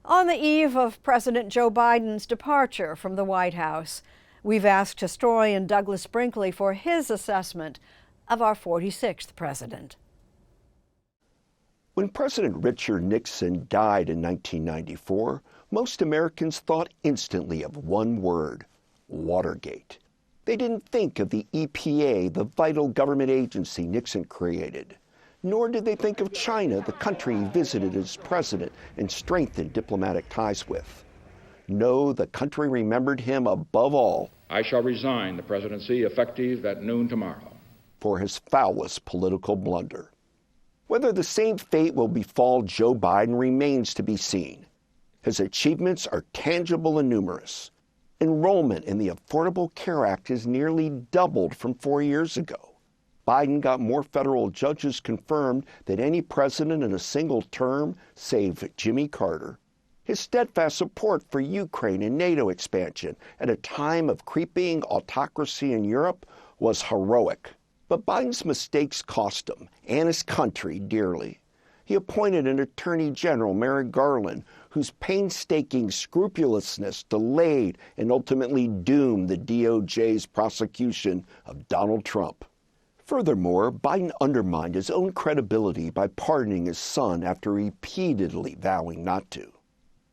On the eve of President Joe Biden's departure from the White House, we've asked historian Douglas Brinkley for his assessment of our 46th president. When President Richard Nixon died in 1994, most Americans thought instantly of one word: Watergate. They didn't think of the EPA, the vital government agency Nixon created. Nor did they think of China, the country he visited as president and strengthened diplomatic ties with. No, the country remembered him above all. I shall resign the presidency effective at noon tomorrow. For his foulest political blunder. Whether the same fate will befall Joe Biden remains to be seen. His achievements are tangible and numerous. Enrollment in the Affordable Care Act has nearly doubled from 4 years ago. Biden got more federal judges confirmed than any president in a single term, save Jimmy Carter. His steadfast support for Ukraine and NATO expansion at a time of creeping autocracy in Europe was heroic. But Biden's mistakes cost him and his country dearly. He appointed an Attorney General, Merrick Garland, whose painstaking scrupulousness delayed and ultimately doomed the DOJ's prosecution of Donald Trump. Furthermore, Biden undermined his own credibility by pardoning his son after repeatedly vowing not to.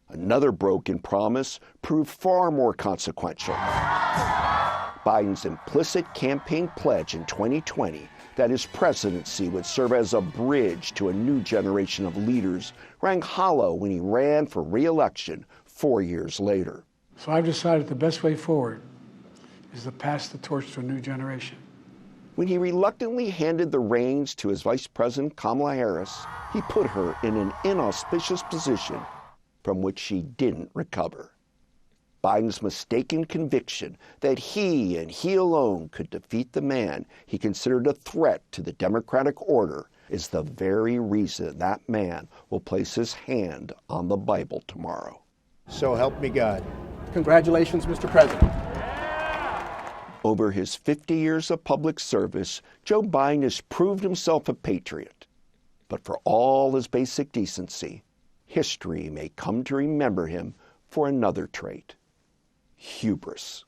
Another broken promise proved far more consequential. Biden's implicit campaign pledge in 2020 that his presidency would serve as a bridge to a new generation of leaders rang hollow when he ran for re-election 4 years later. So I've decided the best way forward is to pass the torch to a new generation. When he reluctantly handed the reins to his Vice President Kamala Harris, he put her in an inauspicious position from which she didn't recover. Biden's mistaken conviction that he and he alone could defeat the man he considered a threat to the democratic order is the very reason that man will place his hand on the Bible tomorrow. So help me God. Congratulations, Mr. President. Over his 50 years of public service, Joe Biden has proved himself a patriot. But for all his basic decency, history may come to remember him for another trait: hubris.